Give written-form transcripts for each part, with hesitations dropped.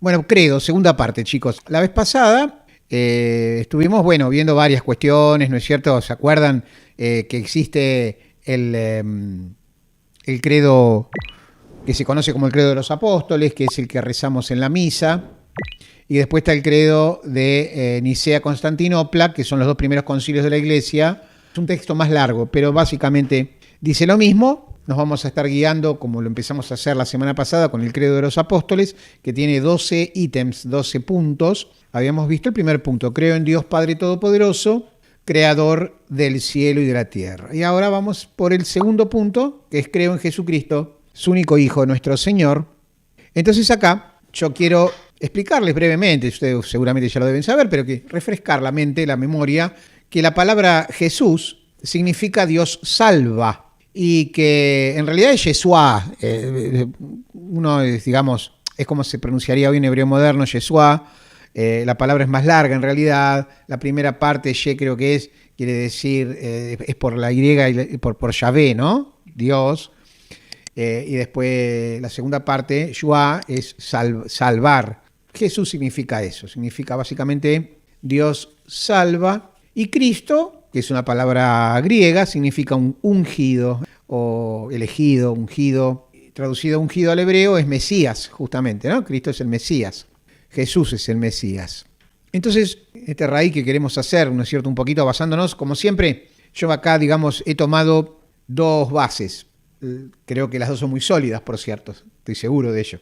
Bueno, credo, segunda parte, chicos. La vez pasada estuvimos, bueno, viendo varias cuestiones, ¿no es cierto? ¿Se acuerdan que existe el credo que se conoce como el credo de los apóstoles, que es el que rezamos en la misa? Y después está el credo de Nicea-Constantinopla, que son los dos primeros concilios de la Iglesia. Es un texto más largo, pero básicamente dice lo mismo. Nos vamos a estar guiando, como lo empezamos a hacer la semana pasada, con el credo de los apóstoles, que tiene 12 ítems, 12 puntos. Habíamos visto el primer punto: creo en Dios Padre Todopoderoso, creador del cielo y de la tierra. Y ahora vamos por el segundo punto, que es creo en Jesucristo, su único Hijo, nuestro Señor. Entonces acá yo quiero explicarles brevemente, ustedes seguramente ya lo deben saber, pero que refrescar la mente, la memoria, que la palabra Jesús significa Dios salva, y que en realidad es Yeshua. Uno es, digamos, es como se pronunciaría hoy en hebreo moderno, Yeshua. La palabra es más larga en realidad. La primera parte, Ye creo que quiere decir, es por la Y, por Yahvé, ¿no? Dios. Y después la segunda parte, Shua, es salvar. Jesús significa eso, significa básicamente Dios salva. Y Cristo, que es una palabra griega, significa un ungido o elegido, ungido. Traducido ungido al hebreo es Mesías, justamente, ¿no? Cristo es el Mesías, Jesús es el Mesías. Entonces, este raíz que queremos hacer, ¿no es cierto?, un poquito basándonos, como siempre, yo acá, digamos, he tomado dos bases. Creo que las dos son muy sólidas, por cierto, estoy seguro de ello.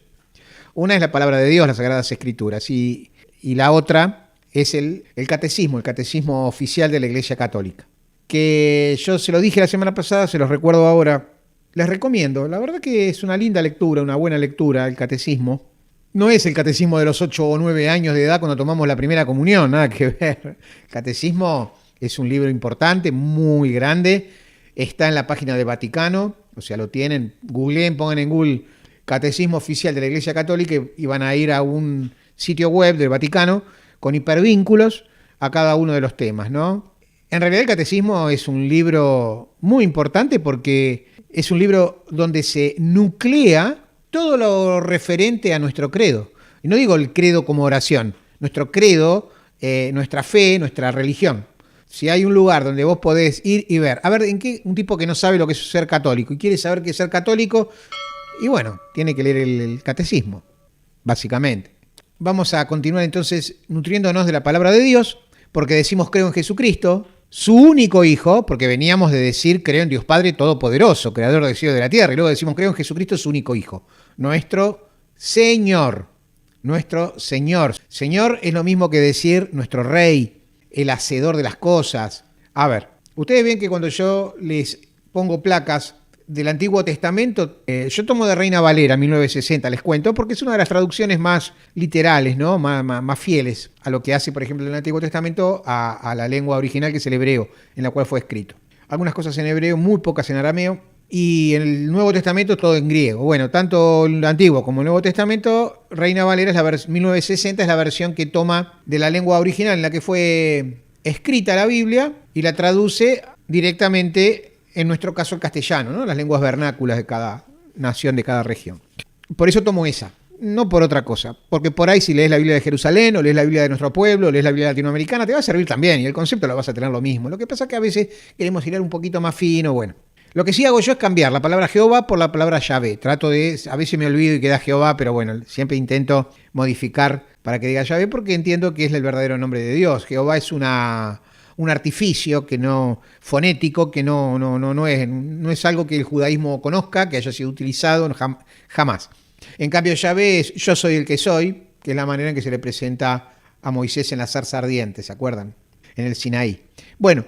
Una es la palabra de Dios, las Sagradas Escrituras, y la otra es el catecismo oficial de la Iglesia Católica, que yo se lo dije la semana pasada, se los recuerdo ahora, les recomiendo. La verdad que es una linda lectura, una buena lectura, el catecismo. No es el catecismo de los 8 o 9 años de edad cuando tomamos la primera comunión, nada que ver. El catecismo es un libro importante, muy grande, está en la página de Vaticano, o sea, lo tienen, googleen, pongan en Google Catecismo Oficial de la Iglesia Católica y van a ir a un sitio web del Vaticano con hipervínculos a cada uno de los temas, ¿no? En realidad el Catecismo es un libro muy importante porque es un libro donde se nuclea todo lo referente a nuestro credo. Y no digo el credo como oración, nuestro credo, nuestra fe, nuestra religión. Si hay un lugar donde vos podés ir y ver, a ver, un tipo que no sabe lo que es ser católico y quiere saber qué es ser católico, y bueno, tiene que leer el catecismo, básicamente. Vamos a continuar entonces nutriéndonos de la palabra de Dios, porque decimos creo en Jesucristo, su único Hijo, porque veníamos de decir creo en Dios Padre Todopoderoso, creador del cielo y de la tierra, y luego decimos creo en Jesucristo, su único Hijo, nuestro Señor, nuestro Señor. Señor es lo mismo que decir nuestro Rey, el hacedor de las cosas. A ver, ustedes ven que cuando yo les pongo placas del Antiguo Testamento, yo tomo de Reina Valera 1960, les cuento, porque es una de las traducciones más literales, ¿no? Más fieles a lo que hace, por ejemplo, el Antiguo Testamento a la lengua original, que es el hebreo, en la cual fue escrito. Algunas cosas en hebreo, muy pocas en arameo, y en el Nuevo Testamento todo en griego. Bueno, tanto el Antiguo como el Nuevo Testamento, Reina Valera es 1960 es la versión que toma de la lengua original en la que fue escrita la Biblia y la traduce directamente, en nuestro caso el castellano, ¿no? Las lenguas vernáculas de cada nación, de cada región. Por eso tomo esa, no por otra cosa, porque por ahí si lees la Biblia de Jerusalén o lees la Biblia de nuestro pueblo o lees la Biblia latinoamericana te va a servir también y el concepto lo vas a tener lo mismo. Lo que pasa es que a veces queremos ir un poquito más fino, bueno. Lo que sí hago yo es cambiar la palabra Jehová por la palabra Yahvé. Trato de, a veces me olvido y queda Jehová, pero bueno, siempre intento modificar para que diga Yahvé porque entiendo que es el verdadero nombre de Dios. Jehová es un artificio que no, fonético, que no es algo que el judaísmo conozca, que haya sido utilizado jamás. En cambio, Yahvé es yo soy el que soy, que es la manera en que se le presenta a Moisés en la zarza ardiente, ¿se acuerdan? En el Sinaí. Bueno,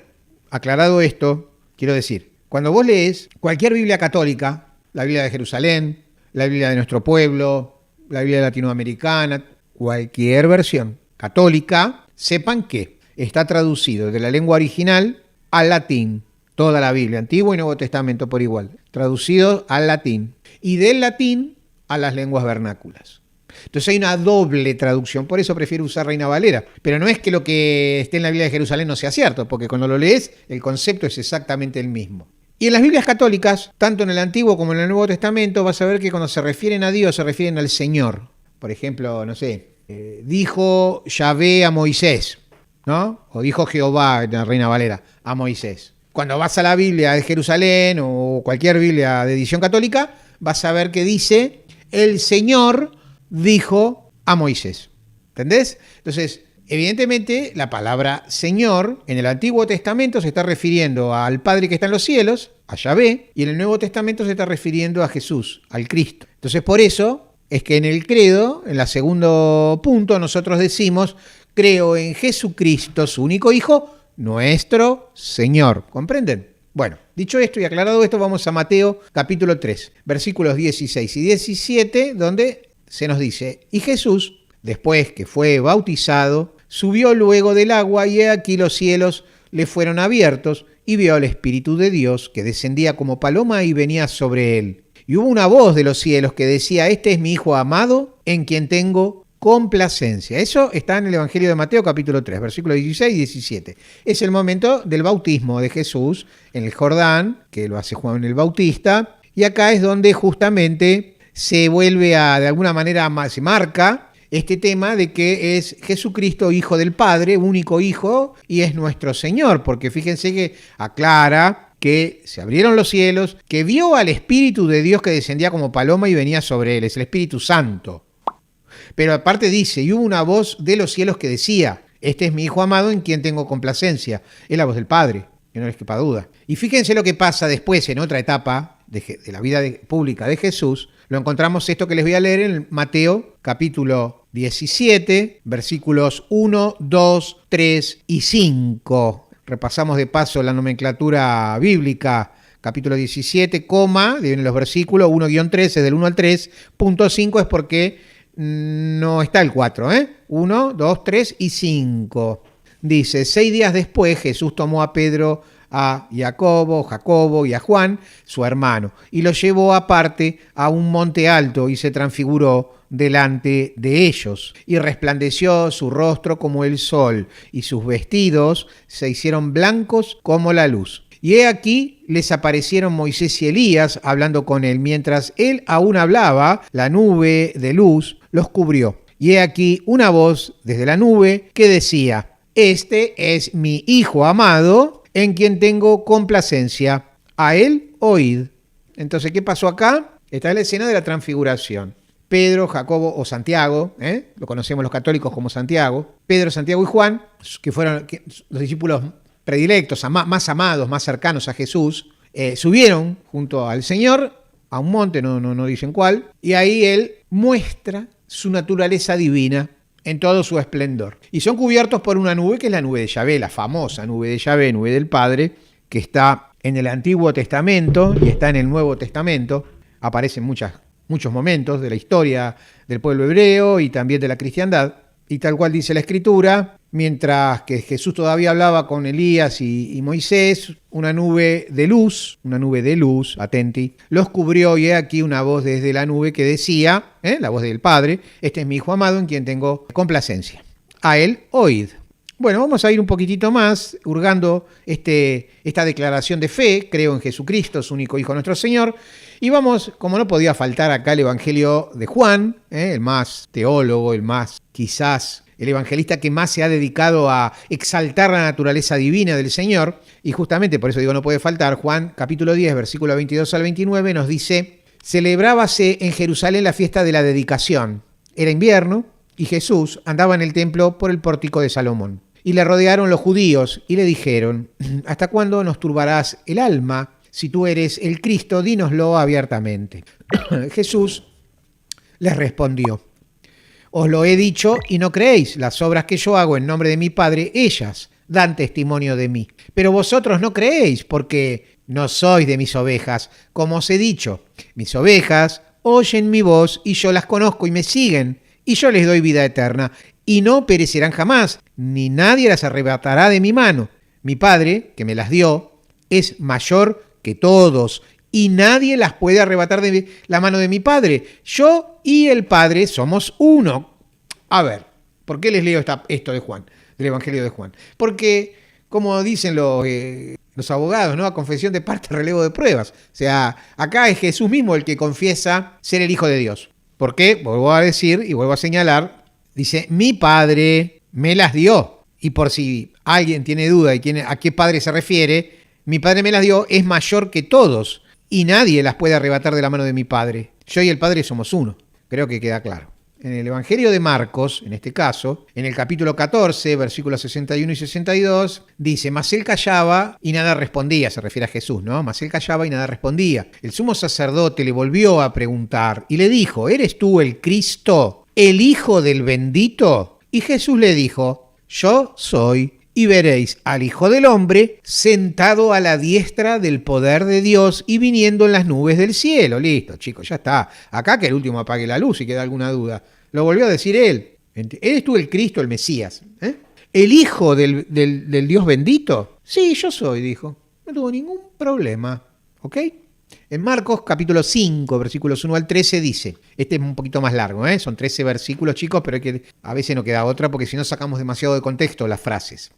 aclarado esto, quiero decir, cuando vos lees cualquier Biblia católica, la Biblia de Jerusalén, la Biblia de nuestro pueblo, la Biblia latinoamericana, cualquier versión católica, sepan que está traducido de la lengua original al latín. Toda la Biblia, Antiguo y Nuevo Testamento por igual. Traducido al latín. Y del latín a las lenguas vernáculas. Entonces hay una doble traducción. Por eso prefiero usar Reina Valera. Pero no es que lo que esté en la Biblia de Jerusalén no sea cierto, porque cuando lo lees, el concepto es exactamente el mismo. Y en las Biblias católicas, tanto en el Antiguo como en el Nuevo Testamento, vas a ver que cuando se refieren a Dios, se refieren al Señor. Por ejemplo, no sé, dijo Yahvé a Moisés, ¿no? O dijo Jehová, en la Reina Valera, a Moisés. Cuando vas a la Biblia de Jerusalén o cualquier Biblia de edición católica, vas a ver que dice, el Señor dijo a Moisés. ¿Entendés? Entonces, evidentemente, la palabra Señor en el Antiguo Testamento se está refiriendo al Padre que está en los cielos, a Yahvé, y en el Nuevo Testamento se está refiriendo a Jesús, al Cristo. Entonces, por eso es que en el credo, en el segundo punto, nosotros decimos, creo en Jesucristo, su único Hijo, nuestro Señor. ¿Comprenden? Bueno, dicho esto y aclarado esto, vamos a Mateo capítulo 3, versículos 16 y 17, donde se nos dice, y Jesús, después que fue bautizado, subió luego del agua y he aquí los cielos le fueron abiertos y vio al Espíritu de Dios que descendía como paloma y venía sobre él. Y hubo una voz de los cielos que decía, este es mi Hijo amado en quien tengo complacencia. Eso está en el Evangelio de Mateo capítulo 3, versículos 16 y 17. Es el momento del bautismo de Jesús en el Jordán, que lo hace Juan el Bautista, y acá es donde justamente se vuelve a, de alguna manera, se marca este tema de que es Jesucristo, Hijo del Padre, único Hijo, y es nuestro Señor, porque fíjense que aclara que se abrieron los cielos, que vio al Espíritu de Dios que descendía como paloma y venía sobre él, es el Espíritu Santo. Pero aparte dice, y hubo una voz de los cielos que decía, este es mi Hijo amado en quien tengo complacencia, es la voz del Padre, que no les quepa duda. Y fíjense lo que pasa después en otra etapa de la vida pública de Jesús, lo encontramos esto que les voy a leer en Mateo capítulo 17, versículos 1, 2, 3 y 5. Repasamos de paso la nomenclatura bíblica, capítulo 17, vienen los versículos 1-3, es del 1 al 3, punto 5 es porque no está el 4, 1, 2, 3 y 5. Dice, 6 días después Jesús tomó a Pedro, a Jacobo y a Juan, su hermano, y los llevó aparte a un monte alto y se transfiguró delante de ellos. Y resplandeció su rostro como el sol, y sus vestidos se hicieron blancos como la luz. Y he aquí les aparecieron Moisés y Elías hablando con él. Mientras él aún hablaba, la nube de luz los cubrió. Y he aquí una voz desde la nube que decía, este es mi Hijo amado, en quien tengo complacencia. A él oíd. Entonces, ¿qué pasó acá? Está la escena de la transfiguración. Pedro, Jacobo o Santiago, lo conocemos los católicos como Santiago, Pedro, Santiago y Juan, que fueron los discípulos predilectos, más amados, más cercanos a Jesús, subieron junto al Señor a un monte, no dicen cuál, y ahí él muestra su naturaleza divina en todo su esplendor. Y son cubiertos por una nube que es la nube de Yahvé, la famosa nube de Yahvé, nube del Padre, que está en el Antiguo Testamento y está en el Nuevo Testamento. Aparecen muchos momentos de la historia del pueblo hebreo y también de la cristiandad. Y tal cual dice la Escritura, mientras que Jesús todavía hablaba con Elías y Moisés, una nube de luz, atenti, los cubrió y he aquí una voz desde la nube que decía, la voz del Padre, este es mi Hijo amado en quien tengo complacencia. A él oíd. Bueno, vamos a ir un poquitito más, hurgando esta declaración de fe, creo en Jesucristo, su único Hijo nuestro Señor, y vamos, como no podía faltar acá, el Evangelio de Juan, el más teólogo, quizás el evangelista que más se ha dedicado a exaltar la naturaleza divina del Señor, y justamente por eso digo no puede faltar, Juan capítulo 10, versículo 22 al 29, nos dice, celebrábase en Jerusalén la fiesta de la dedicación. Era invierno, y Jesús andaba en el templo por el pórtico de Salomón. Y le rodearon los judíos y le dijeron, ¿hasta cuándo nos turbarás el alma? Si tú eres el Cristo, dínoslo abiertamente. Jesús les respondió, os lo he dicho y no creéis, las obras que yo hago en nombre de mi Padre, ellas dan testimonio de mí. Pero vosotros no creéis porque no sois de mis ovejas, como os he dicho. Mis ovejas oyen mi voz y yo las conozco y me siguen, y yo les doy vida eterna, y no perecerán jamás, ni nadie las arrebatará de mi mano. Mi Padre, que me las dio, es mayor que todos, y nadie las puede arrebatar de la mano de mi Padre. Yo y el Padre somos uno. A ver, ¿por qué les leo esto de Juan, del Evangelio de Juan? Porque, como dicen los abogados, ¿no? A confesión de parte, relevo de pruebas. O sea, acá es Jesús mismo el que confiesa ser el Hijo de Dios. ¿Por qué? Vuelvo a decir y vuelvo a señalar, dice, mi Padre me las dio. Y por si alguien tiene duda y a qué Padre se refiere, mi Padre me las dio, es mayor que todos y nadie las puede arrebatar de la mano de mi Padre. Yo y el Padre somos uno. Creo que queda claro. En el Evangelio de Marcos, en este caso, en el capítulo 14, versículos 61 y 62, dice, mas él callaba y nada respondía, se refiere a Jesús, ¿no? Mas él callaba y nada respondía. El sumo sacerdote le volvió a preguntar y le dijo, ¿eres tú el Cristo, el Hijo del bendito? Y Jesús le dijo, yo soy. Y veréis al Hijo del Hombre sentado a la diestra del poder de Dios y viniendo en las nubes del cielo. Listo, chicos, ya está. Acá que el último apague la luz si queda alguna duda. Lo volvió a decir él. ¿Eres tú el Cristo, el Mesías? ¿El Hijo del Dios bendito? Sí, yo soy, dijo. No tuvo ningún problema. ¿Ok? En Marcos capítulo 5, versículos 1 al 13 dice, este es un poquito más largo, son 13 versículos chicos, pero a veces no queda otra porque si no sacamos demasiado de contexto las frases.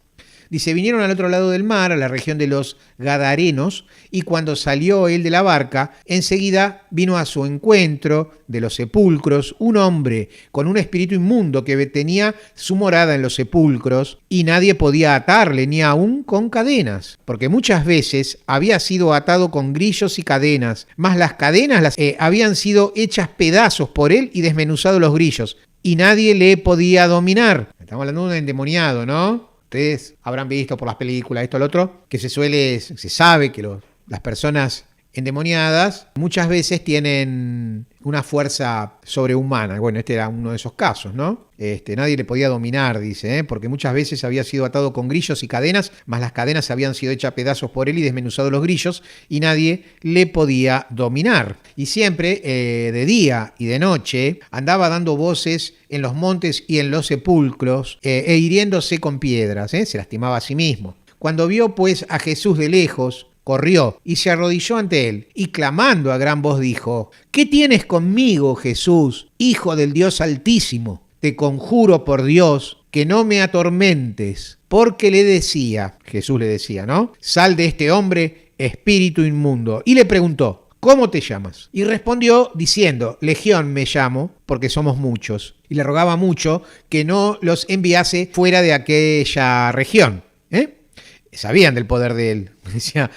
Dice, vinieron al otro lado del mar, a la región de los Gadarenos, y cuando salió él de la barca, enseguida vino a su encuentro de los sepulcros un hombre con un espíritu inmundo que tenía su morada en los sepulcros, y nadie podía atarle, ni aun con cadenas, porque muchas veces había sido atado con grillos y cadenas, mas las cadenas habían sido hechas pedazos por él y desmenuzados los grillos, y nadie le podía dominar. Estamos hablando de un endemoniado, ¿no? Ustedes habrán visto por las películas, esto, lo otro, que se sabe que las personas endemoniadas muchas veces tienen una fuerza sobrehumana. Bueno, este era uno de esos casos, ¿no? Nadie le podía dominar, dice, porque muchas veces había sido atado con grillos y cadenas, mas las cadenas habían sido hechas pedazos por él y desmenuzados los grillos, y nadie le podía dominar. Y siempre, de día y de noche, andaba dando voces en los montes y en los sepulcros, e hiriéndose con piedras, se lastimaba a sí mismo. Cuando vio pues a Jesús de lejos, corrió y se arrodilló ante él, y clamando a gran voz dijo, ¿qué tienes conmigo, Jesús, Hijo del Dios Altísimo? Te conjuro por Dios que no me atormentes, porque Jesús le decía, ¿no? Sal de este hombre, espíritu inmundo. Y le preguntó, ¿cómo te llamas? Y respondió diciendo, Legión me llamo, porque somos muchos. Y le rogaba mucho que no los enviase fuera de aquella región. Sabían del poder de él. Decía,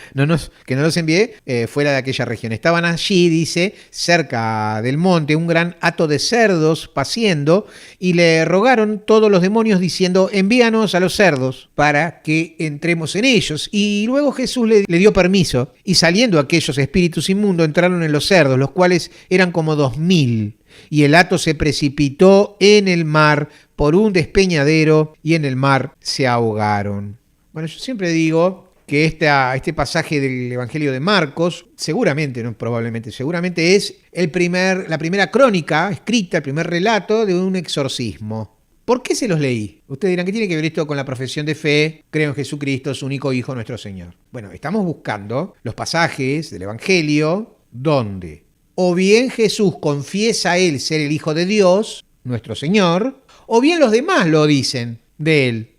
que no los envíe fuera de aquella región. Estaban allí, dice, cerca del monte, un gran hato de cerdos paciendo, y le rogaron todos los demonios diciendo, envíanos a los cerdos para que entremos en ellos. Y luego Jesús le dio permiso, y saliendo aquellos espíritus inmundos entraron en los cerdos, los cuales eran como 2000. Y el hato se precipitó en el mar por un despeñadero, y en el mar se ahogaron. Bueno, yo siempre digo que este pasaje del Evangelio de Marcos, seguramente es la primera crónica escrita, el primer relato de un exorcismo. ¿Por qué se los leí? Ustedes dirán, ¿qué tiene que ver esto con la profesión de fe? Creo en Jesucristo, su único Hijo, nuestro Señor. Bueno, estamos buscando los pasajes del Evangelio donde o bien Jesús confiesa a él ser el Hijo de Dios, nuestro Señor, o bien los demás lo dicen de él.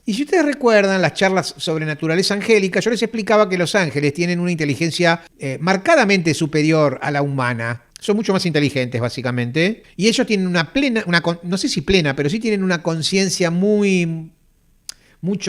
Y si ustedes recuerdan las charlas sobre naturaleza angélica, yo les explicaba que los ángeles tienen una inteligencia marcadamente superior a la humana. Son mucho más inteligentes, básicamente. Y ellos tienen no sé si plena, pero sí tienen una conciencia mucho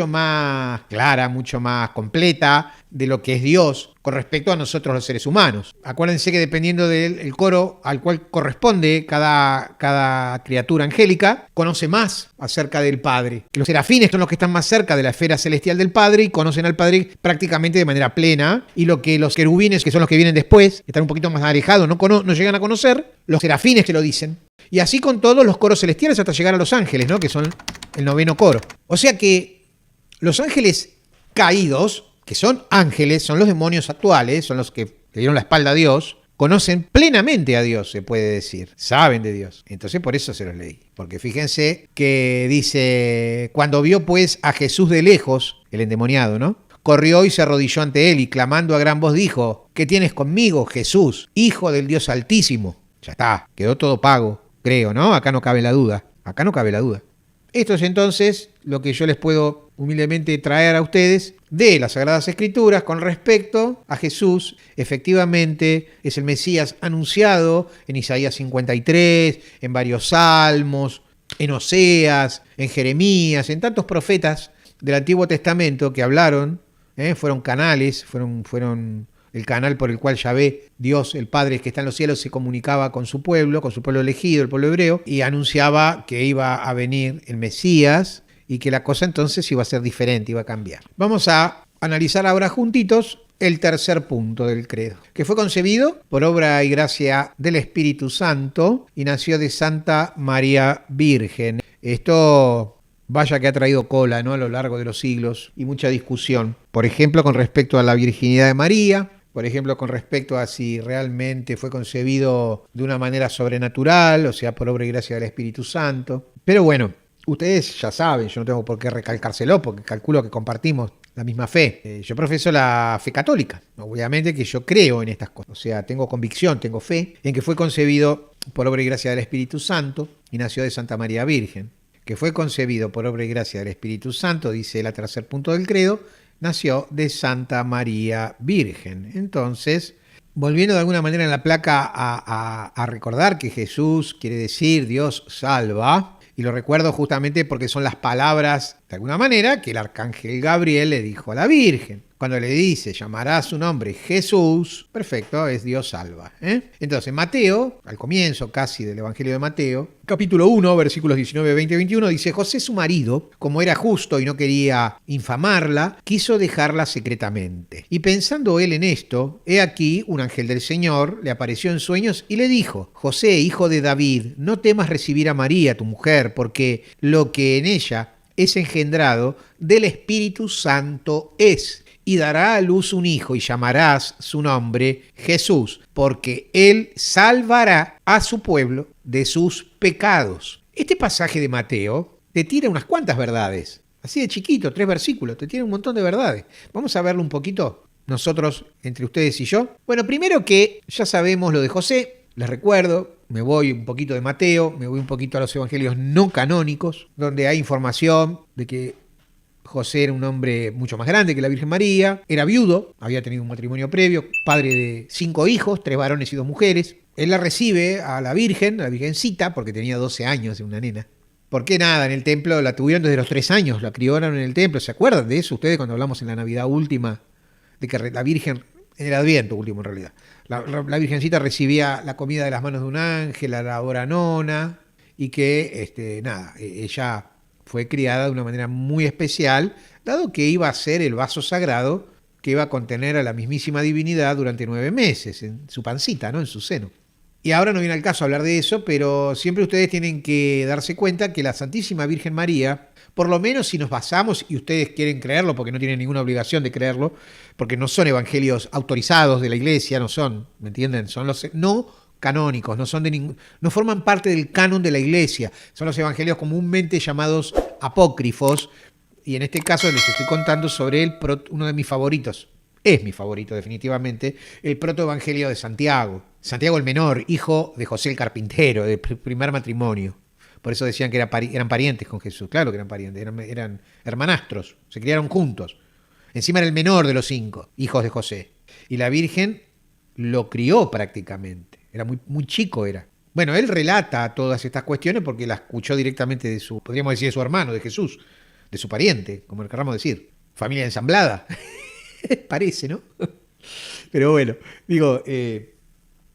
más clara, mucho más completa de lo que es Dios con respecto a nosotros los seres humanos. Acuérdense que dependiendo del coro al cual corresponde cada criatura angélica, conoce más acerca del Padre. Los serafines son los que están más cerca de la esfera celestial del Padre y conocen al Padre prácticamente de manera plena, y lo que los querubines, que son los que vienen después, están un poquito más alejados, no llegan a conocer, los serafines te lo dicen. Y así con todos los coros celestiales hasta llegar a los ángeles, ¿no? Que son el 9º coro. O sea que los ángeles caídos, que son ángeles, son los demonios actuales, son los que le dieron la espalda a Dios, conocen plenamente a Dios, se puede decir, saben de Dios. Entonces por eso se los leí, porque fíjense que dice, cuando vio pues a Jesús de lejos, el endemoniado, ¿no? Corrió y se arrodilló ante él y clamando a gran voz dijo, ¿qué tienes conmigo, Jesús, Hijo del Dios Altísimo? Ya está, quedó todo pago, creo, ¿no? Acá no cabe la duda. Esto es entonces lo que yo les puedo humildemente traer a ustedes de las Sagradas Escrituras con respecto a Jesús. Efectivamente es el Mesías anunciado en Isaías 53, en varios salmos, en Oseas, en Jeremías, en tantos profetas del Antiguo Testamento que hablaron, fueron canales, fueron el canal por el cual Yahvé, Dios, el Padre que está en los cielos, se comunicaba con su pueblo elegido, el pueblo hebreo, y anunciaba que iba a venir el Mesías y que la cosa entonces iba a ser diferente, iba a cambiar. Vamos a analizar ahora juntitos el tercer punto del credo, que fue concebido por obra y gracia del Espíritu Santo y nació de Santa María Virgen. Esto... vaya que ha traído cola, ¿no?, a lo largo de los siglos y mucha discusión. Por ejemplo, con respecto a la virginidad de María, por ejemplo, con respecto a si realmente fue concebido de una manera sobrenatural, o sea, por obra y gracia del Espíritu Santo. Pero bueno, ustedes ya saben, yo no tengo por qué recalcárselo, porque calculo que compartimos la misma fe. Yo profeso la fe católica. Obviamente que yo creo en estas cosas. O sea, tengo convicción, tengo fe en que fue concebido por obra y gracia del Espíritu Santo y nació de Santa María Virgen. Que fue concebido por obra y gracia del Espíritu Santo, dice el tercer punto del credo, nació de Santa María Virgen. Entonces, volviendo de alguna manera en la placa a recordar que Jesús quiere decir Dios salva, y lo recuerdo justamente porque son las palabras, de alguna manera, que el arcángel Gabriel le dijo a la Virgen. Cuando le dice, llamará su nombre Jesús, perfecto, es Dios salva. Entonces, Mateo, al comienzo casi del Evangelio de Mateo, capítulo 1, versículos 19, 20 y 21, dice, José su marido, como era justo y no quería infamarla, quiso dejarla secretamente. Y pensando él en esto, he aquí un ángel del Señor le apareció en sueños y le dijo, José, hijo de David, no temas recibir a María, tu mujer, porque lo que en ella es engendrado del Espíritu Santo es. Y dará a luz un hijo y llamarás su nombre Jesús, porque él salvará a su pueblo de sus pecados. Este pasaje de Mateo te tira unas cuantas verdades. Así de chiquito, 3 versículos, te tira un montón de verdades. Vamos a verlo un poquito nosotros, entre ustedes y yo. Bueno, primero que ya sabemos lo de José, les recuerdo, me voy un poquito de Mateo, me voy un poquito a los evangelios no canónicos, donde hay información de que José era un hombre mucho más grande que la Virgen María, era viudo, había tenido un matrimonio previo, padre de 5 hijos, 3 varones y 2 mujeres. Él la recibe a la Virgencita, porque tenía 12 años, una nena. Porque nada, en el templo la tuvieron desde los 3 años, la criaron en el templo. ¿Se acuerdan de eso ustedes cuando hablamos en la Navidad última? De que la Virgen, en el Adviento último en realidad, la Virgencita recibía la comida de las manos de un ángel a la hora nona y que, ella fue criada de una manera muy especial, dado que iba a ser el vaso sagrado que iba a contener a la mismísima divinidad durante 9 meses, en su pancita, ¿no?, en su seno. Y ahora no viene al caso hablar de eso, pero siempre ustedes tienen que darse cuenta que la Santísima Virgen María, por lo menos si nos basamos, y ustedes quieren creerlo porque no tienen ninguna obligación de creerlo, porque no son evangelios autorizados de la Iglesia, no son, ¿me entienden? Son los no canónicos, no forman parte del canon de la Iglesia, son los evangelios comúnmente llamados apócrifos, y en este caso les estoy contando sobre uno de mis favoritos, es mi favorito definitivamente, el protoevangelio de Santiago. Santiago el menor, hijo de José el carpintero, del primer matrimonio. Por eso decían que eran parientes con Jesús, claro que eran parientes, eran hermanastros, se criaron juntos. Encima era el menor de los 5 hijos de José, y la Virgen lo crió prácticamente. Era muy chico era. Bueno, él relata todas estas cuestiones porque las escuchó directamente de podríamos decir, de su hermano, de Jesús, de su pariente, como le queramos decir. Familia ensamblada. Parece, ¿no? Pero bueno, digo,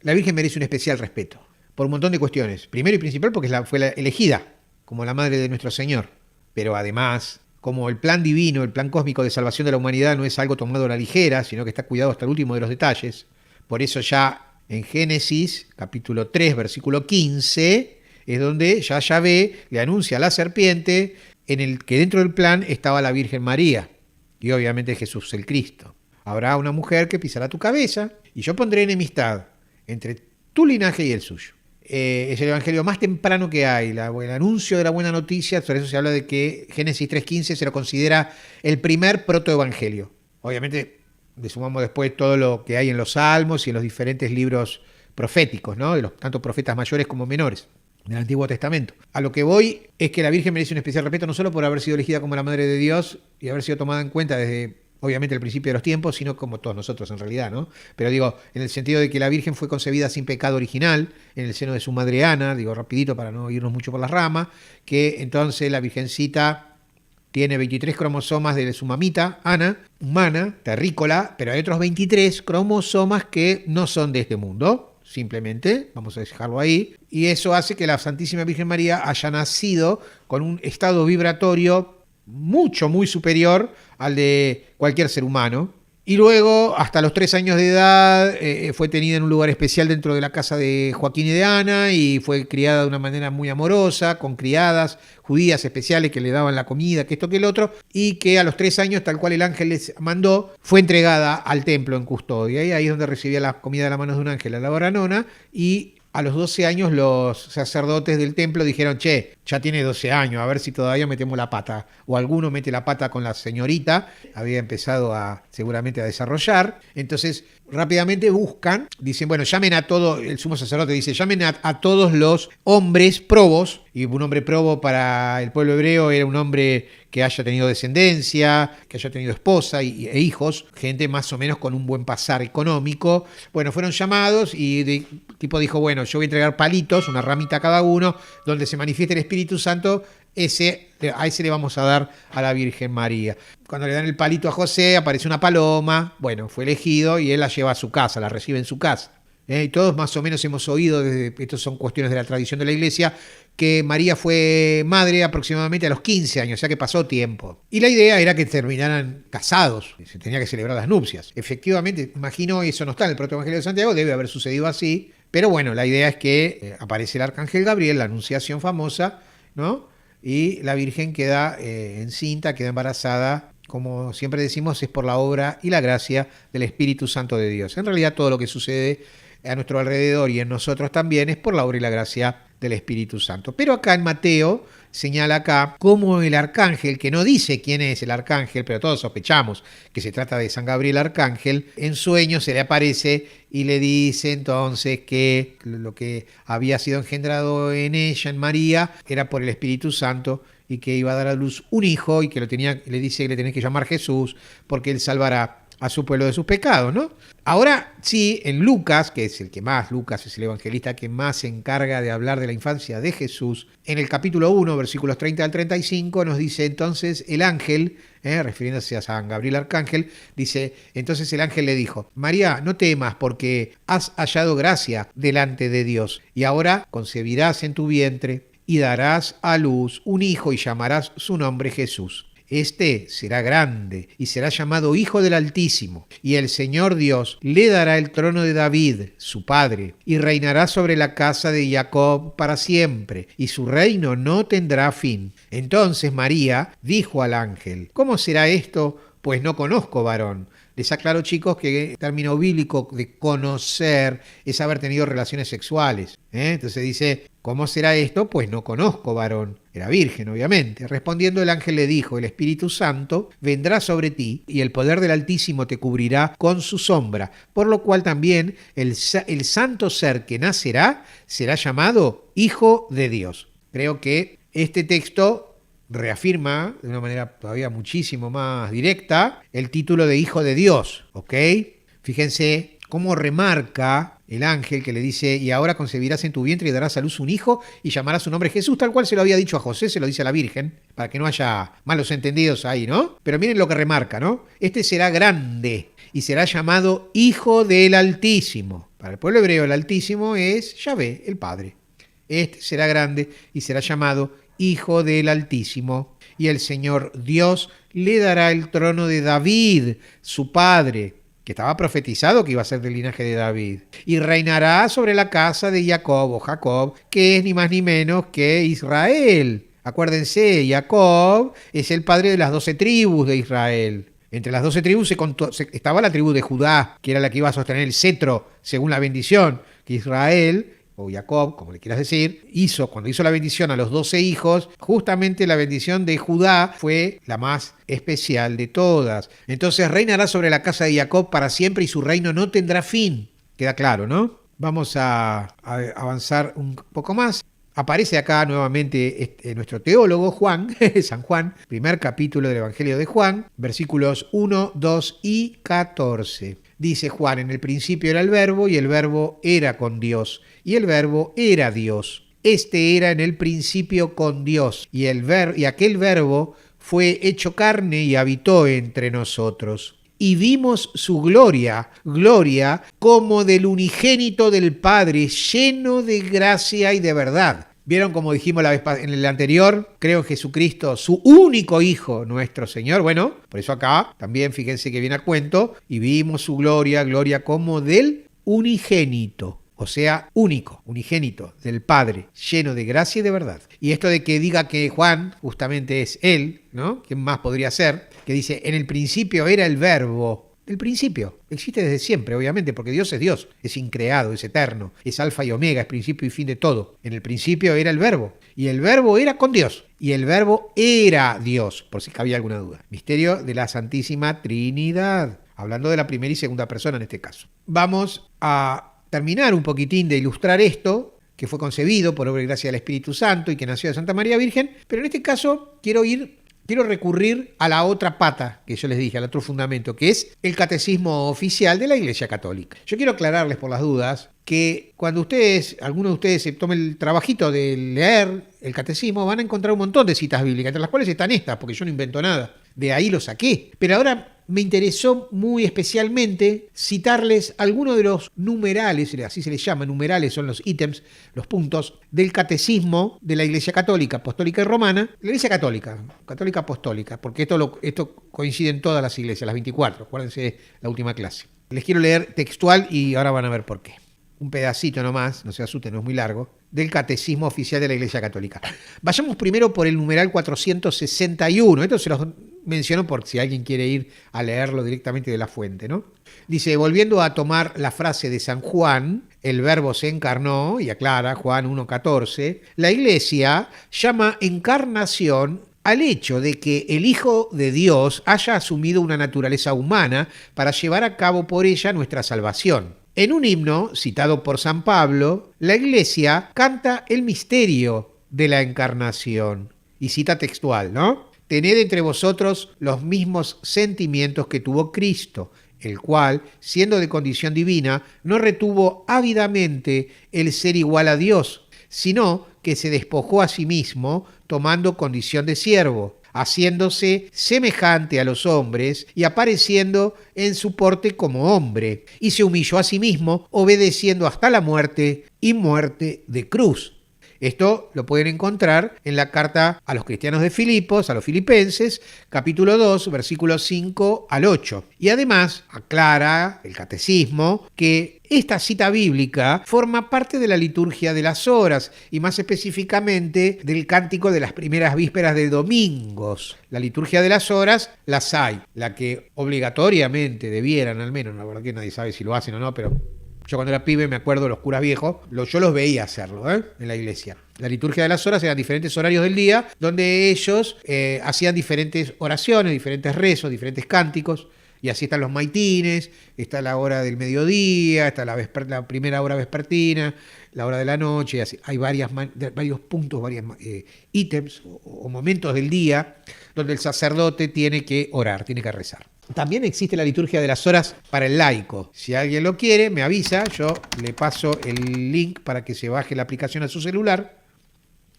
la Virgen merece un especial respeto por un montón de cuestiones. Primero y principal porque fue la elegida como la madre de nuestro Señor. Pero además, como el plan divino, el plan cósmico de salvación de la humanidad no es algo tomado a la ligera, sino que está cuidado hasta el último de los detalles. Por eso ya en Génesis, capítulo 3, versículo 15, es donde ya Yahvé le anuncia a la serpiente en el que dentro del plan estaba la Virgen María y obviamente Jesús el Cristo. Habrá una mujer que pisará tu cabeza y yo pondré enemistad entre tu linaje y el suyo. Es el evangelio más temprano que hay, el anuncio de la buena noticia. Por eso se habla de que Génesis 3.15 se lo considera el primer protoevangelio. Obviamente le sumamos después todo lo que hay en los salmos y en los diferentes libros proféticos, ¿no?, de los tanto profetas mayores como menores. del Antiguo Testamento. A lo que voy es que la Virgen merece un especial respeto no solo por haber sido elegida como la Madre de Dios y haber sido tomada en cuenta desde, obviamente, el principio de los tiempos, sino como todos nosotros en realidad, ¿no? Pero digo, en el sentido de que la Virgen fue concebida sin pecado original en el seno de su madre Ana, digo rapidito para no irnos mucho por las ramas, que entonces la Virgencita tiene 23 cromosomas de su mamita, Ana, humana, terrícola, pero hay otros 23 cromosomas que no son de este mundo, simplemente, vamos a dejarlo ahí, y eso hace que la Santísima Virgen María haya nacido con un estado vibratorio muy superior al de cualquier ser humano. Y luego, hasta los 3 años de edad, fue tenida en un lugar especial dentro de la casa de Joaquín y de Ana y fue criada de una manera muy amorosa, con criadas judías especiales que le daban la comida, que esto, que el otro, y que a los 3 años, tal cual el ángel les mandó, fue entregada al templo en custodia. Y ahí es donde recibía la comida de las manos de un ángel a la hora nona, y a los 12 años los sacerdotes del templo dijeron, che, ya tiene 12 años, a ver si todavía metemos la pata. O alguno mete la pata con la señorita, había empezado seguramente a desarrollar. Entonces rápidamente buscan, dicen, bueno, llamen a todos, el sumo sacerdote dice, llamen a todos los hombres probos, y un hombre probo para el pueblo hebreo era un hombre que haya tenido descendencia, que haya tenido esposa e hijos, gente más o menos con un buen pasar económico. Bueno, fueron llamados y el tipo dijo, bueno, yo voy a entregar palitos, una ramita a cada uno, donde se manifieste el Espíritu Santo, a ese le vamos a dar a la Virgen María. Cuando le dan el palito a José, aparece una paloma, bueno, fue elegido y él la lleva a su casa, la recibe en su casa. Y todos más o menos hemos oído, estas son cuestiones de la tradición de la Iglesia, que María fue madre aproximadamente a los 15 años, o sea que pasó tiempo. Y la idea era que terminaran casados, se tenía que celebrar las nupcias. Efectivamente, imagino, eso no está en el Protoevangelio de Santiago, debe haber sucedido así, pero bueno, la idea es que aparece el arcángel Gabriel, la anunciación famosa, ¿no? Y la Virgen queda encinta, queda embarazada. Como siempre decimos, es por la obra y la gracia del Espíritu Santo de Dios. En realidad todo lo que sucede a nuestro alrededor y en nosotros también es por la obra y la gracia del Espíritu Santo. Pero acá en Mateo señala acá cómo el arcángel, que no dice quién es el arcángel, pero todos sospechamos que se trata de San Gabriel Arcángel, en sueños se le aparece y le dice entonces que lo que había sido engendrado en ella, en María, era por el Espíritu Santo y que iba a dar a luz un hijo y que le dice que le tenés que llamar Jesús porque él salvará a su pueblo de sus pecados, ¿no? Ahora sí, en Lucas, que es el que más, Lucas es el evangelista que más se encarga de hablar de la infancia de Jesús, en el capítulo 1, versículos 30 al 35, nos dice entonces el ángel, refiriéndose a San Gabriel Arcángel, dice, entonces el ángel le dijo, María, no temas porque has hallado gracia delante de Dios, y ahora concebirás en tu vientre y darás a luz un hijo y llamarás su nombre Jesús. Este será grande y será llamado Hijo del Altísimo, y el Señor Dios le dará el trono de David, su padre, y reinará sobre la casa de Jacob para siempre, y su reino no tendrá fin. Entonces María dijo al ángel, ¿cómo será esto? Pues no conozco varón. Les aclaro, chicos, que el término bíblico de conocer es haber tenido relaciones sexuales. Entonces dice, ¿cómo será esto? Pues no conozco varón. Era virgen, obviamente. Respondiendo el ángel le dijo, el Espíritu Santo vendrá sobre ti y el poder del Altísimo te cubrirá con su sombra, por lo cual también el santo ser que nacerá será llamado Hijo de Dios. Creo que este texto reafirma de una manera todavía muchísimo más directa el título de Hijo de Dios, ¿ok? Fíjense cómo remarca el ángel que le dice, y ahora concebirás en tu vientre y darás a luz un hijo y llamarás su nombre Jesús, tal cual se lo había dicho a José, se lo dice a la Virgen, para que no haya malos entendidos ahí, ¿no? Pero miren lo que remarca, ¿no? Este será grande y será llamado Hijo del Altísimo. Para el pueblo hebreo el Altísimo es Yahvé, el Padre. Este será grande y será llamado Hijo del Altísimo, y el Señor Dios le dará el trono de David, su padre, que estaba profetizado que iba a ser del linaje de David, y reinará sobre la casa de Jacob, o Jacob, que es ni más ni menos que Israel. Acuérdense, Jacob es el padre de las 12 tribus de Israel. Entre las 12 tribus estaba la tribu de Judá, que era la que iba a sostener el cetro, según la bendición, que Israel, o Jacob, como le quieras decir, cuando hizo la bendición a los 12 hijos, justamente la bendición de Judá fue la más especial de todas. Entonces reinará sobre la casa de Jacob para siempre y su reino no tendrá fin. Queda claro, ¿no? Vamos a avanzar un poco más. Aparece acá nuevamente nuestro teólogo Juan, San Juan, primer capítulo del Evangelio de Juan, versículos 1, 2 y 14. Dice Juan, en el principio era el verbo y el verbo era con Dios y el verbo era Dios. Este era en el principio con Dios y aquel verbo fue hecho carne y habitó entre nosotros. Y vimos su gloria como del unigénito del Padre, lleno de gracia y de verdad. ¿Vieron como dijimos en el anterior? Creo en Jesucristo, su único Hijo, nuestro Señor. Bueno, por eso acá también fíjense que viene a cuento. Y vimos su gloria como del unigénito. O sea, único, unigénito del Padre, lleno de gracia y de verdad. Y esto de que diga que Juan justamente es él, ¿no? ¿Quién más podría ser? Que dice, en el principio era el verbo. El principio existe desde siempre, obviamente, porque Dios, es increado, es eterno, es alfa y omega, es principio y fin de todo. En el principio era el verbo, y el verbo era con Dios, y el verbo era Dios, por si cabía alguna duda. Misterio de la Santísima Trinidad, hablando de la primera y segunda persona en este caso. Vamos a terminar un poquitín de ilustrar esto, que fue concebido por obra y gracia del Espíritu Santo y que nació de Santa María Virgen, pero en este caso quiero recurrir a la otra pata que yo les dije, al otro fundamento, que es el catecismo oficial de la Iglesia Católica. Yo quiero aclararles por las dudas que cuando alguno de ustedes se tome el trabajito de leer el catecismo, van a encontrar un montón de citas bíblicas, entre las cuales están estas, porque yo no invento nada. De ahí lo saqué. Pero ahora me interesó muy especialmente citarles algunos de los numerales, así se les llama, numerales son los ítems, los puntos del catecismo de la Iglesia Católica, Apostólica y Romana, la Iglesia Católica Apostólica, porque esto coincide en todas las iglesias, las 24, acuérdense de la última clase. Les quiero leer textual y ahora van a ver por qué. Un pedacito nomás, no se asusten, no es muy largo, del Catecismo Oficial de la Iglesia Católica. Vayamos primero por el numeral 461. Esto se los menciono por si alguien quiere ir a leerlo directamente de la fuente, ¿no? Dice, volviendo a tomar la frase de San Juan, el verbo se encarnó, y aclara Juan 1.14, la Iglesia llama encarnación al hecho de que el Hijo de Dios haya asumido una naturaleza humana para llevar a cabo por ella nuestra salvación. En un himno, citado por San Pablo, la Iglesia canta el misterio de la encarnación. Y cita textual, ¿no? Tened entre vosotros los mismos sentimientos que tuvo Cristo, el cual, siendo de condición divina, no retuvo ávidamente el ser igual a Dios, sino que se despojó a sí mismo, tomando condición de siervo, haciéndose semejante a los hombres y apareciendo en su porte como hombre, y se humilló a sí mismo, obedeciendo hasta la muerte y muerte de cruz. Esto lo pueden encontrar en la carta a los cristianos de Filipos, a los filipenses, capítulo 2, versículos 5 al 8. Y además aclara el catecismo que esta cita bíblica forma parte de la liturgia de las horas y más específicamente del cántico de las primeras vísperas de domingos. La liturgia de las horas las hay, la que obligatoriamente debieran al menos, la verdad que nadie sabe si lo hacen o no, pero yo cuando era pibe me acuerdo de los curas viejos, yo los veía hacerlo en la iglesia. La liturgia de las horas eran diferentes horarios del día donde ellos hacían diferentes oraciones, diferentes rezos, diferentes cánticos. Y así están los maitines, está la hora del mediodía, está la primera hora vespertina, la hora de la noche, y así. Hay varios puntos, varios ítems o momentos del día donde el sacerdote tiene que orar, tiene que rezar. También existe la liturgia de las horas para el laico. Si alguien lo quiere, me avisa, yo le paso el link para que se baje la aplicación a su celular,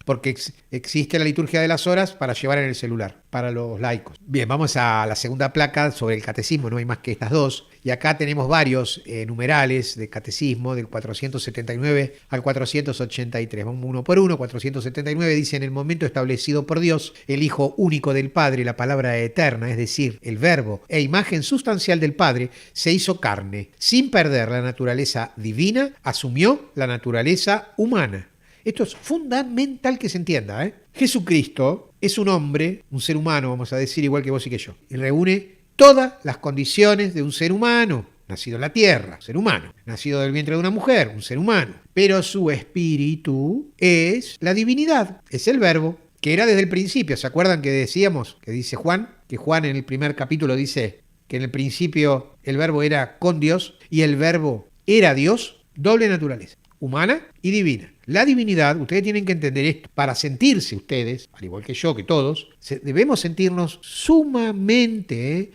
porque existe la liturgia de las horas para llevar en el celular, para los laicos. Bien, vamos a la segunda placa sobre el catecismo, no hay más que estas dos. Y acá tenemos varios numerales de catecismo, del 479 al 483. Vamos uno por uno. 479 dice, en el momento establecido por Dios, el Hijo único del Padre, la palabra eterna, es decir, el verbo e imagen sustancial del Padre, se hizo carne. Sin perder la naturaleza divina, asumió la naturaleza humana. Esto es fundamental que se entienda, Jesucristo es un hombre, un ser humano, vamos a decir, igual que vos y que yo, y reúne todas las condiciones de un ser humano, nacido en la tierra, ser humano, nacido del vientre de una mujer, un ser humano, pero su espíritu es la divinidad, es el verbo, que era desde el principio. ¿Se acuerdan que decíamos, que dice Juan, que Juan en el primer capítulo dice que en el principio el verbo era con Dios y el verbo era Dios? Doble naturaleza. humana y divina. La divinidad, ustedes tienen que entender esto, para sentirse ustedes, al igual que yo, que todos, debemos sentirnos sumamente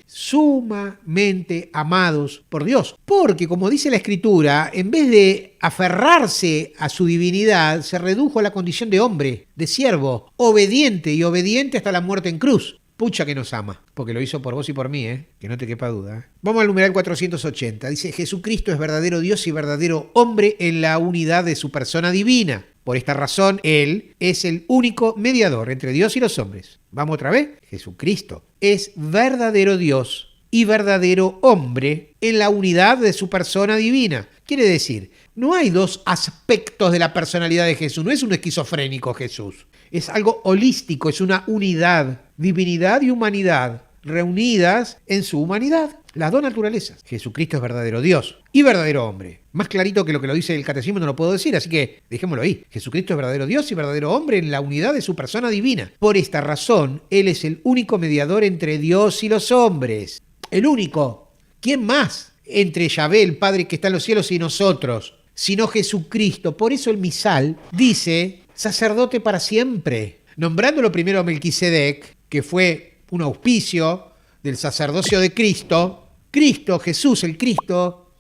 amados por Dios. Porque, como dice la Escritura, en vez de aferrarse a su divinidad, se redujo a la condición de hombre, de siervo, obediente y obediente hasta la muerte en cruz. Pucha que nos ama, porque lo hizo por vos y por mí, que no te quepa duda. Vamos al numeral 480. Dice, Jesucristo es verdadero Dios y verdadero hombre en la unidad de su persona divina. Por esta razón, Él es el único mediador entre Dios y los hombres. Vamos otra vez. Jesucristo es verdadero Dios y verdadero hombre en la unidad de su persona divina. Quiere decir, no hay dos aspectos de la personalidad de Jesús. No es un esquizofrénico Jesús. Es algo holístico, es una unidad, divinidad y humanidad, reunidas en su humanidad, las dos naturalezas. Jesucristo es verdadero Dios y verdadero hombre. Más clarito que lo dice el catecismo no lo puedo decir, así que dejémoslo ahí. Jesucristo es verdadero Dios y verdadero hombre en la unidad de su persona divina. Por esta razón, Él es el único mediador entre Dios y los hombres. El único. ¿Quién más? Entre Yahvé, el Padre que está en los cielos, y nosotros, sino Jesucristo. Por eso el misal dice sacerdote para siempre, nombrándolo primero a Melquisedec, que fue un auspicio del sacerdocio de Cristo. Cristo, Jesús, el Cristo,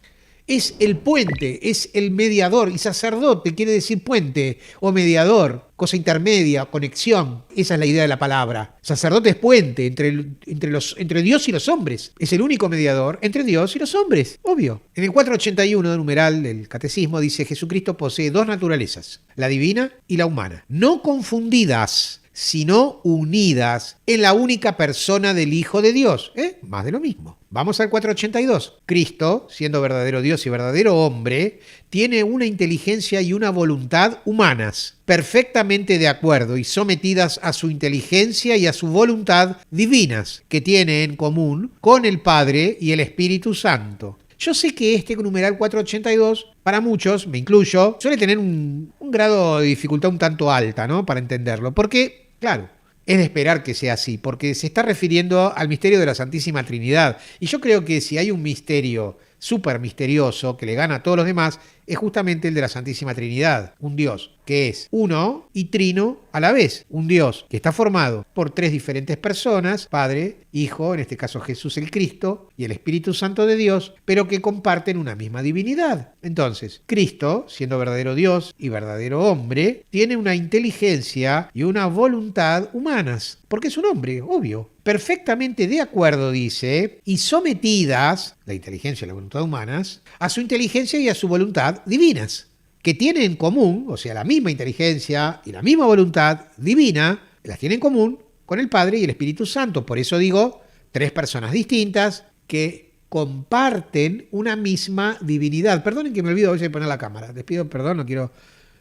es el puente, es el mediador, y sacerdote quiere decir puente o mediador, cosa intermedia, conexión. Esa es la idea de la palabra. Sacerdote es puente entre Dios y los hombres. Es el único mediador entre Dios y los hombres, obvio. En el 481 del numeral del catecismo dice, Jesucristo posee dos naturalezas, la divina y la humana, no confundidas, sino unidas en la única persona del Hijo de Dios. Más de lo mismo. Vamos al 482. Cristo, siendo verdadero Dios y verdadero hombre, tiene una inteligencia y una voluntad humanas, perfectamente de acuerdo y sometidas a su inteligencia y a su voluntad divinas, que tiene en común con el Padre y el Espíritu Santo. Yo sé que este numeral 482, para muchos, me incluyo, suele tener un grado de dificultad un tanto alta, ¿no? Para entenderlo, porque, claro, es de esperar que sea así, porque se está refiriendo al misterio de la Santísima Trinidad. Y yo creo que si hay un misterio súper misterioso que le gana a todos los demás, es justamente el de la Santísima Trinidad, un Dios que es uno y trino a la vez, un Dios que está formado por tres diferentes personas, Padre, Hijo, en este caso Jesús el Cristo, y el Espíritu Santo de Dios, pero que comparten una misma divinidad. Entonces, Cristo, siendo verdadero Dios y verdadero hombre, tiene una inteligencia y una voluntad humanas, porque es un hombre, obvio, perfectamente de acuerdo, dice, y sometidas, la inteligencia y la voluntad humanas, a su inteligencia y a su voluntad divinas, que tienen en común, o sea, la misma inteligencia y la misma voluntad divina, las tienen en común con el Padre y el Espíritu Santo. Por eso digo, tres personas distintas que comparten una misma divinidad. Perdonen que me olvido a veces de poner la cámara. Les pido perdón, no quiero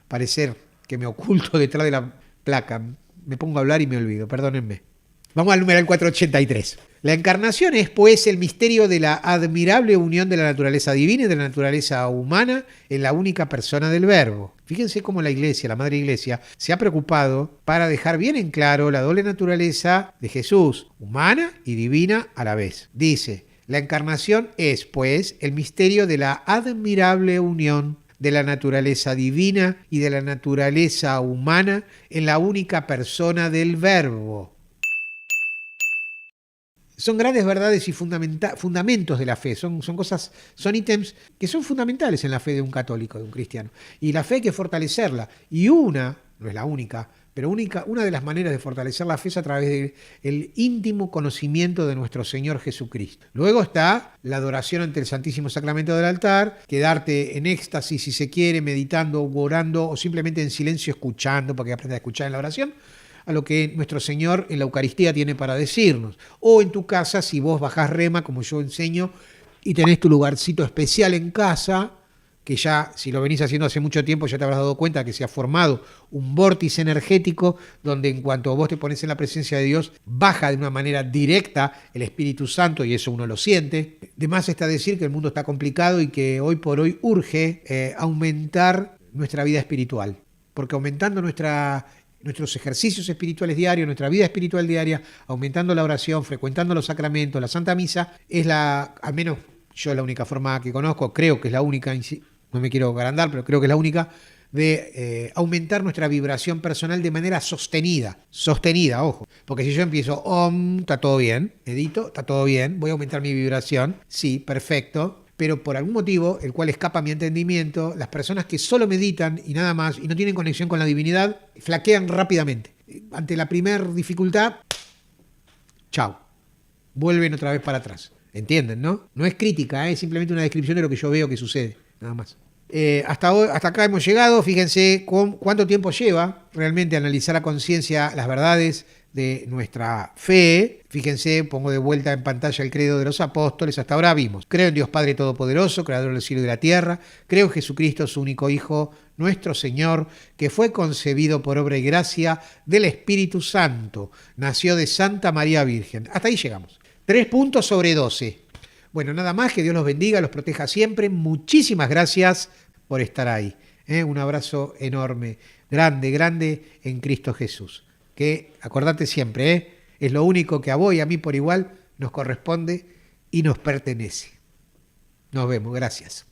parecer que me oculto detrás de la placa. Me pongo a hablar y me olvido, perdónenme. Vamos al numeral 483. La encarnación es, pues, el misterio de la admirable unión de la naturaleza divina y de la naturaleza humana en la única persona del Verbo. Fíjense cómo la Iglesia, la Madre Iglesia, se ha preocupado para dejar bien en claro la doble naturaleza de Jesús, humana y divina a la vez. Dice, la encarnación es, pues, el misterio de la admirable unión de la naturaleza divina y de la naturaleza humana en la única persona del Verbo. Son grandes verdades y fundamentos de la fe, son cosas, son ítems que son fundamentales en la fe de un católico, de un cristiano. Y la fe hay que fortalecerla. Y no es la única, pero una de las maneras de fortalecer la fe es a través del íntimo conocimiento de nuestro Señor Jesucristo. Luego está la adoración ante el Santísimo Sacramento del altar, quedarte en éxtasis si se quiere, meditando, orando o simplemente en silencio escuchando, para que aprendas a escuchar en la oración, a lo que nuestro Señor en la Eucaristía tiene para decirnos. O en tu casa, si vos bajás rema, como yo enseño, y tenés tu lugarcito especial en casa, que ya, si lo venís haciendo hace mucho tiempo, ya te habrás dado cuenta que se ha formado un vórtice energético donde en cuanto vos te pones en la presencia de Dios, baja de una manera directa el Espíritu Santo y eso uno lo siente. De más está decir que el mundo está complicado y que hoy por hoy urge aumentar nuestra vida espiritual, porque aumentando nuestros ejercicios espirituales diarios, nuestra vida espiritual diaria, aumentando la oración, frecuentando los sacramentos, la Santa Misa, al menos yo es la única forma que conozco, creo que es la única, no no me quiero agrandar, pero creo que es la única, de aumentar nuestra vibración personal de manera sostenida. Sostenida, ojo. Porque si yo empiezo, está todo bien, medito, está todo bien, voy a aumentar mi vibración, sí, perfecto. Pero por algún motivo, el cual escapa a mi entendimiento, las personas que solo meditan y nada más, y no tienen conexión con la divinidad, flaquean rápidamente. Ante la primera dificultad, chao. Vuelven otra vez para atrás. ¿Entienden, no? No es crítica, es simplemente una descripción de lo que yo veo que sucede, nada más. Hasta acá hemos llegado. Fíjense cuánto tiempo lleva realmente analizar a conciencia las verdades de nuestra fe. Fíjense, pongo de vuelta en pantalla el credo de los apóstoles. Hasta ahora vimos: creo en Dios Padre Todopoderoso, creador del cielo y de la tierra. Creo en Jesucristo, su único Hijo, nuestro Señor, que fue concebido por obra y gracia del Espíritu Santo. Nació de Santa María Virgen. Hasta ahí llegamos. 3 puntos sobre 12. Bueno, nada más, que Dios los bendiga, los proteja siempre. Muchísimas gracias por estar ahí. Un abrazo enorme, grande, grande en Cristo Jesús. Que, acordate siempre, es lo único que a vos y a mí por igual nos corresponde y nos pertenece. Nos vemos, gracias.